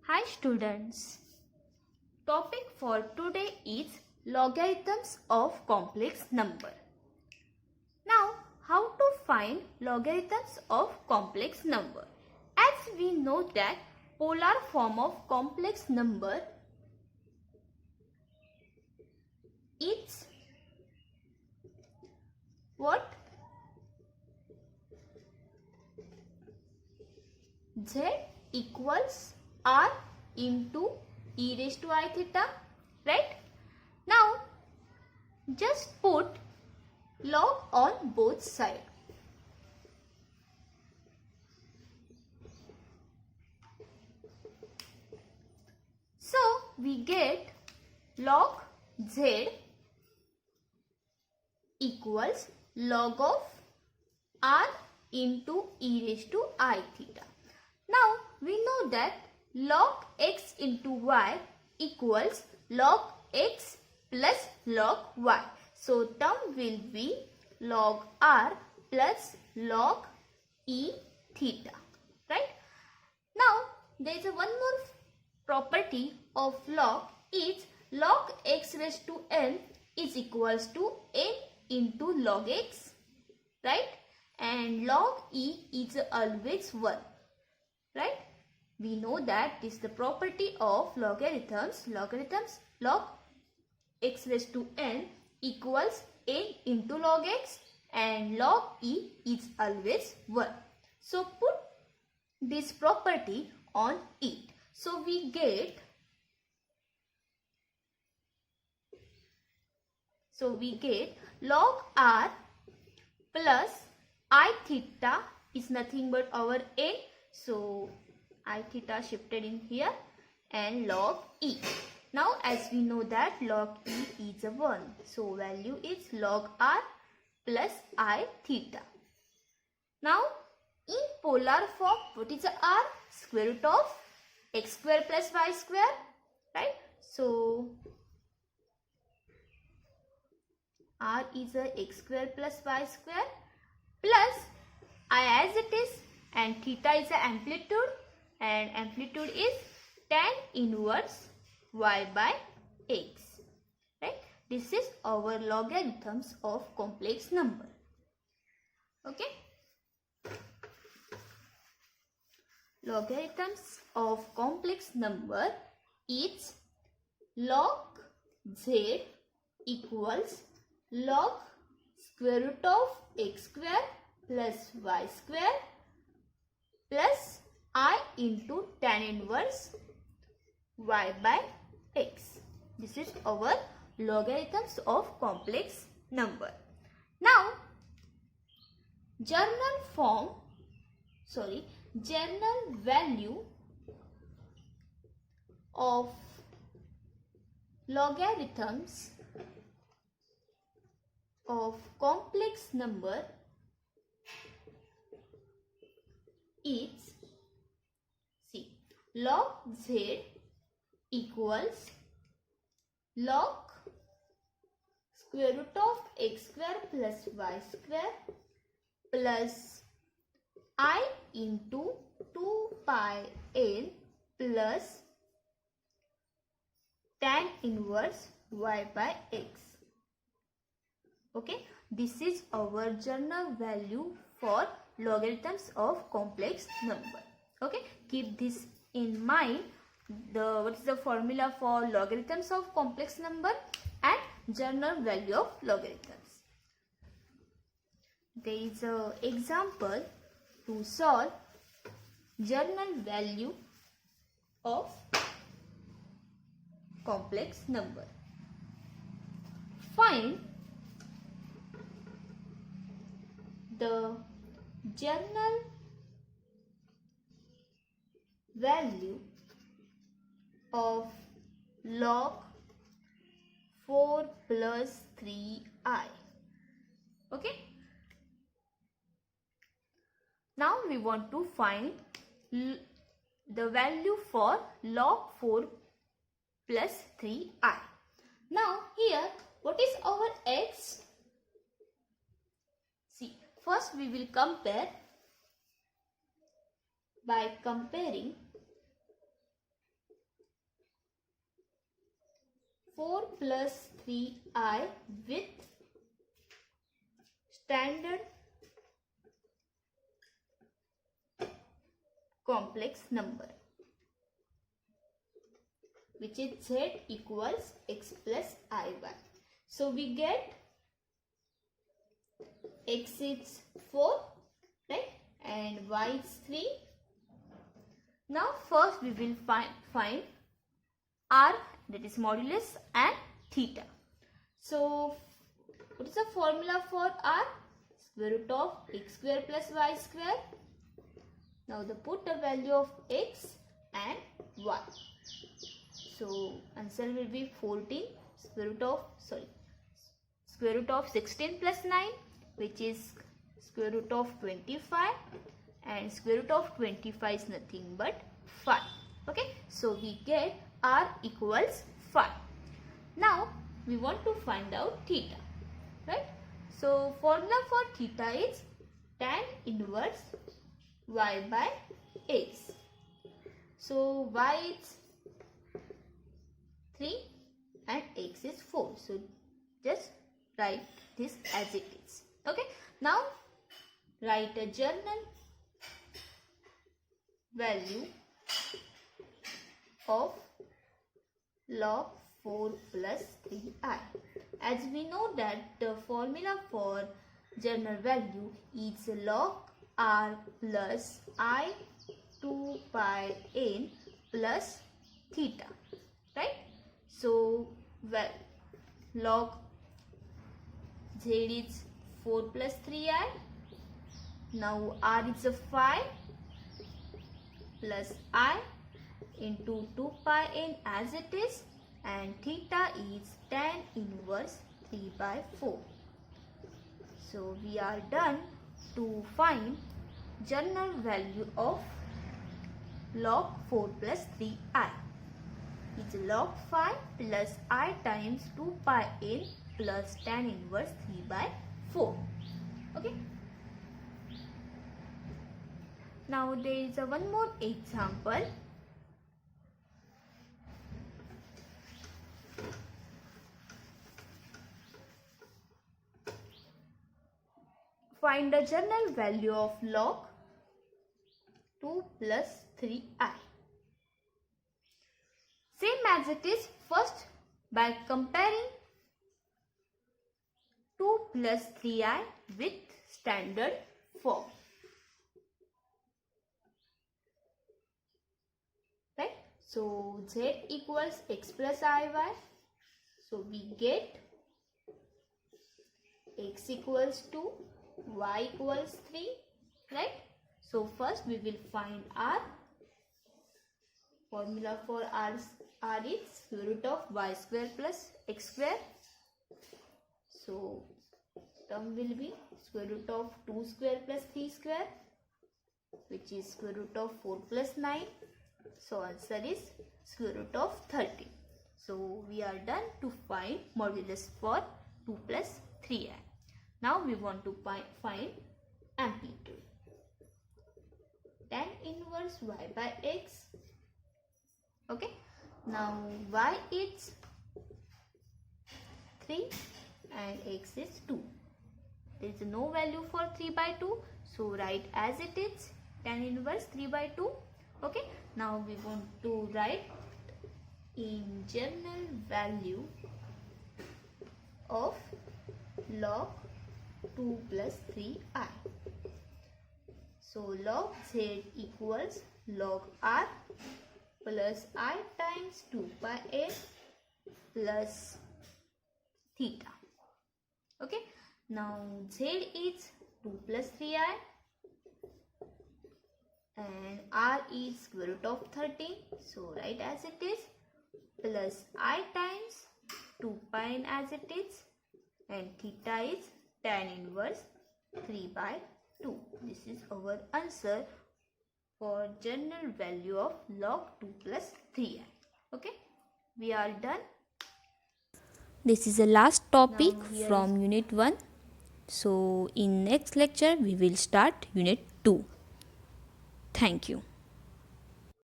Hi students. Topic for today is logarithms of complex number. Now, how to find logarithms of complex number? As we know that polar form of complex number is what? Z equals R into e raised to I theta, right? Now, just put log on both sides. So, we get log Z equals log of R into e raised to I theta. Now, we know that log x into y equals log x plus log y. So, term will be log R plus log e theta, right? Now, there is one more property of log is log x raised to n is equals to n into log x, right? And log e is always 1, right? We know that this is the property of logarithms. Logarithms log x raised to n equals n into log x and log e is always 1. So put this property on it. So we get log r plus I theta is nothing but our n. So I theta shifted in here and log e. Now as we know that log e is a 1. So value is log r plus I theta. Now in polar form, what is r? Square root of x square plus y square, right? So r is a x square plus y square plus I as it is, and theta is the amplitude, and amplitude is tan inverse y by x, right? This is our logarithms of complex number. Okay? Logarithms of complex number is log z equals log square root of x square plus y square plus I into tan inverse y by x. This is our logarithms of complex number. Now, general value of logarithms of complex number is, log z equals log square root of x square plus y square plus I into 2 pi n plus tan inverse y by x. Okay, this is our general value for logarithms of complex number. Okay, keep this in mind. What is the formula for logarithms of complex number and general value of logarithms. There is an example to solve general value of complex number. Find the general value of log 4 plus 3i. Okay. Now we want to find the value for log 4 plus 3i. Now here, what is our x? See, first we will compare by comparing 4 plus 3i with standard complex number, which is z equals x plus iy. So we get x is 4, right, and y is 3. Now first we will find r, that is modulus, and theta. So what is the formula for r? Square root of x square plus y square. Now put the value of x and y. So answer will be 14 square root of 16 plus 9, which is square root of 25, and square root of 25 is nothing but 5. Okay, so we get r equals 5. Now we want to find out theta, right? So formula for theta is tan inverse y by x. So y is 3 and x is 4. So just write this as it is. Okay, now write a general value of log 4 plus 3i. As we know that the formula for general value is log r plus I 2 pi n plus theta, right? So log z is 4 plus 3i. Now r is a 5 plus I into 2 pi n as it is, and theta is tan inverse 3 by 4. So we are done to find general value of log 4 plus 3i. It's log 5 plus I times 2 pi n plus tan inverse 3 by 4. Okay. Now there is one more example. Find the general value of log 2 plus 3i. Same as it is, first by comparing 2 plus 3i with standard form. Right? So z equals x plus iy. So we get x equals 2, y equals 3, right? So first we will find r. Formula for r is square root of y square plus x square. So term will be square root of 2 square plus 3 square, which is square root of 4 plus 9. So answer is square root of 30. So we are done to find modulus for 2 plus 3i. Now we want to find amplitude. Tan inverse y by x. Okay. Now y is 3 and x is 2. There is no value for 3 by 2. So write as it is, tan inverse 3 by 2. Okay. Now we want to write in general value of log 2 plus 3i. So log z equals log r plus I times 2 pi n plus theta. Okay. Now z is 2 plus 3i and r is square root of 13. So write as it is, plus I times 2 pi n as it is, and theta is tan inverse 3 by 2. This is our answer for general value of log 2 plus 3i. Okay, we are done. This is the last topic from unit 1. So in next lecture we will start unit 2. Thank you.